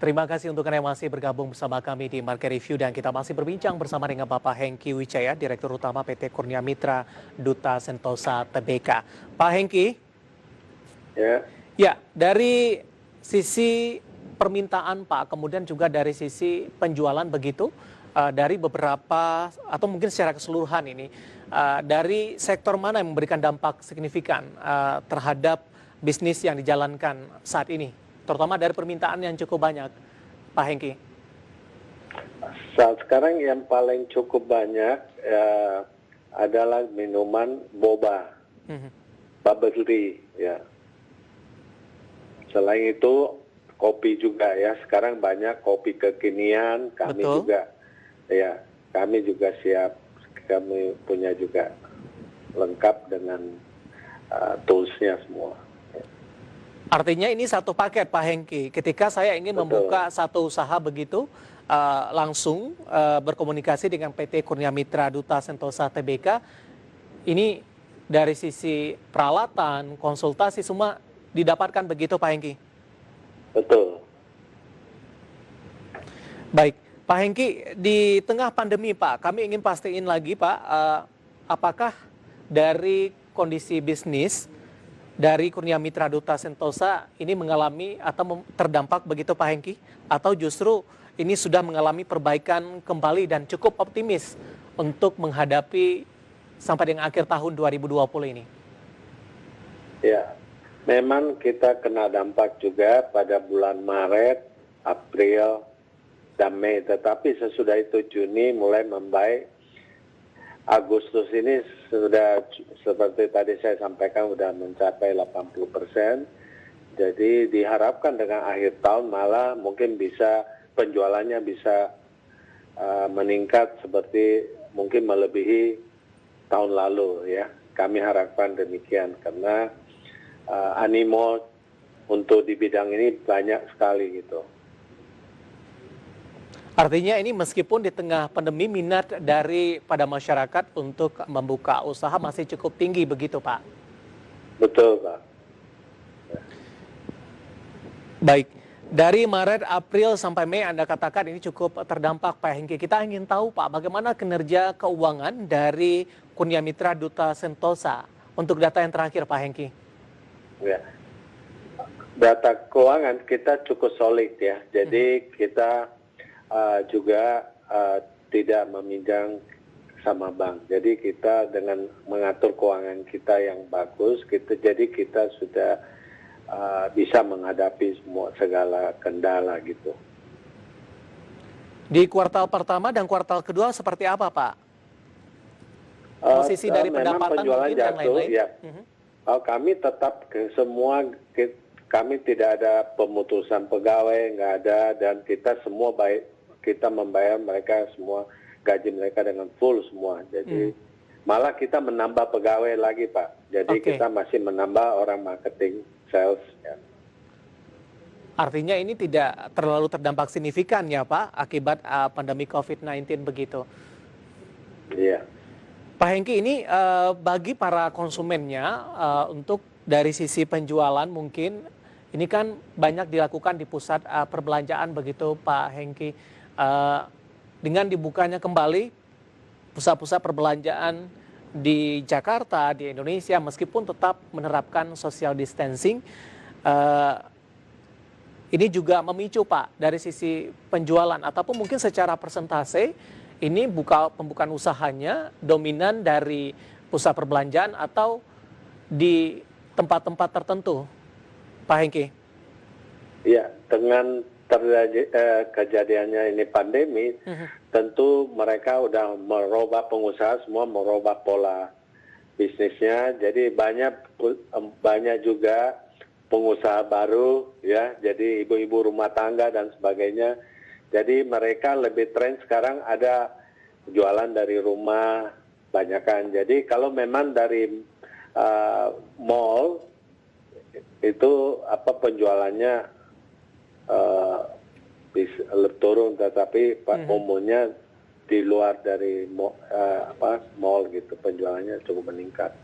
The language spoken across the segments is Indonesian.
Terima kasih untuk Anda yang masih bergabung bersama kami di Market Review dan kita masih berbincang bersama dengan Bapak Hengki Wijaya, Direktur Utama PT Kurnia Mitra Duta Sentosa Tbk. Pak Hengki, Ya, ya dari sisi permintaan Pak, kemudian juga dari sisi penjualan begitu, dari beberapa atau mungkin secara keseluruhan ini, dari sektor mana yang memberikan dampak signifikan terhadap bisnis yang dijalankan saat ini, terutama dari permintaan yang cukup banyak, Pak Hengki? saat sekarang yang paling cukup banyak adalah minuman boba, Mhm. bubble tea, ya. Selain itu kopi juga ya. Sekarang banyak kopi kekinian. Kami Betul. juga, ya, kami juga siap. Kami punya juga lengkap dengan toolsnya semua. Artinya ini satu paket Pak Hengki. Ketika saya ingin Betul. membuka satu usaha begitu, langsung berkomunikasi dengan PT Kurnia Mitra Duta Sentosa Tbk, ini dari sisi peralatan, konsultasi semua didapatkan begitu Pak Hengki? Betul. Baik, Pak Hengki, di tengah pandemi Pak, kami ingin pastiin lagi Pak, apakah dari kondisi bisnis dari Kurnia Mitra Duta Sentosa ini mengalami atau terdampak begitu Pak Hengki? Atau justru ini sudah mengalami perbaikan kembali dan cukup optimis untuk menghadapi sampai dengan akhir tahun 2020 ini? Ya, memang kita kena dampak juga pada bulan Maret, April, dan Mei. Tetapi sesudah itu Juni mulai membaik. Agustus ini sudah seperti tadi saya sampaikan sudah mencapai 80%. Jadi diharapkan dengan akhir tahun malah mungkin bisa penjualannya bisa meningkat seperti mungkin melebihi tahun lalu ya. Kami harapkan demikian karena animo untuk di bidang ini banyak sekali gitu. Artinya ini meskipun di tengah pandemi minat pada masyarakat untuk membuka usaha masih cukup tinggi begitu Pak? Betul Pak. Baik, dari Maret, April sampai Mei Anda katakan ini cukup terdampak Pak Hengki. Kita ingin tahu Pak, bagaimana kinerja keuangan dari Kurnia Mitra Duta Sentosa untuk data yang terakhir Pak Hengki? Ya. Data keuangan kita cukup solid ya. Jadi kita juga tidak meminjam sama bank. Jadi kita dengan mengatur keuangan kita yang bagus, jadi kita sudah bisa menghadapi segala kendala gitu. Di kuartal pertama dan kuartal kedua seperti apa Pak? Posisi dari memang pendapatan penjualan mungkin dan jatuh, lain-lain? ya. Kami tetap kami tidak ada pemutusan pegawai, nggak ada, dan kita semua kita membayar mereka semua gaji mereka dengan full semua. Jadi malah kita menambah pegawai lagi Pak. Jadi kita masih menambah orang marketing, sales. Ya. Artinya ini tidak terlalu terdampak signifikan ya Pak akibat pandemi COVID-19 begitu. Iya. Pak Hengki, ini bagi para konsumennya untuk dari sisi penjualan mungkin ini kan banyak dilakukan di pusat perbelanjaan begitu Pak Hengki. Dengan dibukanya kembali pusat-pusat perbelanjaan di Jakarta, di Indonesia, meskipun tetap menerapkan social distancing, ini juga memicu Pak dari sisi penjualan ataupun mungkin secara persentase ini pembukaan usahanya dominan dari pusat perbelanjaan atau di tempat-tempat tertentu, Pak Hengki? Ya, dengan kejadiannya ini pandemi, tentu mereka udah merubah, pengusaha semua merubah pola bisnisnya. Jadi banyak juga pengusaha baru ya, jadi ibu-ibu rumah tangga dan sebagainya. Jadi mereka lebih tren sekarang ada jualan dari rumah banyakan. Jadi kalau memang dari mall itu penjualannya bisa turun, tetapi umumnya di luar dari mall gitu penjualannya cukup meningkat.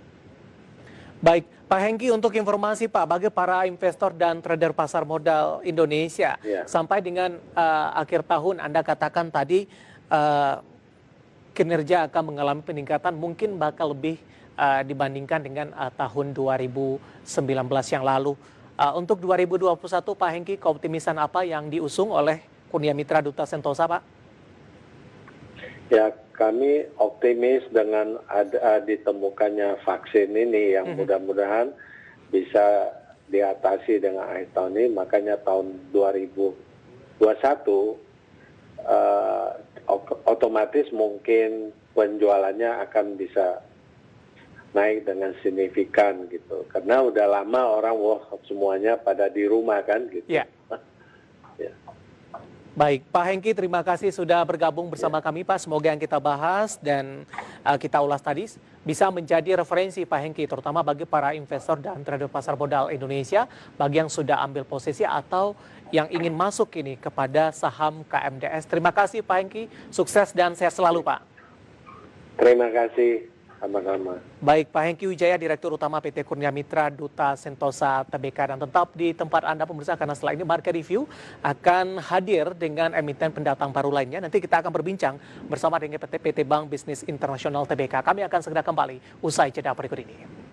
Baik, Pak Hengki, untuk informasi Pak, bagi para investor dan trader pasar modal Indonesia, Ya. sampai dengan akhir tahun Anda katakan tadi kinerja akan mengalami peningkatan mungkin bakal lebih dibandingkan dengan tahun 2019 yang lalu. Untuk 2021 Pak Hengki, keoptimisan apa yang diusung oleh Kurnia Mitra Duta Sentosa Pak? Ya, kami optimis dengan ditemukannya vaksin ini yang mudah-mudahan bisa diatasi dengan akhir tahun ini. Makanya tahun 2021 otomatis mungkin penjualannya akan bisa naik dengan signifikan gitu. Karena udah lama orang semuanya pada di rumah kan gitu. Ya. Ya. Baik, Pak Hengki, terima kasih sudah bergabung bersama kami, Pak. Semoga yang kita bahas dan kita ulas tadi bisa menjadi referensi, Pak Hengki, terutama bagi para investor dan trader pasar modal Indonesia, bagi yang sudah ambil posisi atau yang ingin masuk ini kepada saham KMDS. Terima kasih, Pak Hengki. Sukses dan sehat selalu, Pak. Terima kasih. Sama-sama. Baik, Pak Hengki Wijaya, Direktur Utama PT Kurnia Mitra Duta Sentosa Tbk, dan tetap di tempat Anda pemirsa karena setelah ini Market Review akan hadir dengan emiten pendatang baru lainnya. Nanti kita akan berbincang bersama dengan PT Bank Bisnis Internasional Tbk. Kami akan segera kembali usai jeda berikut ini.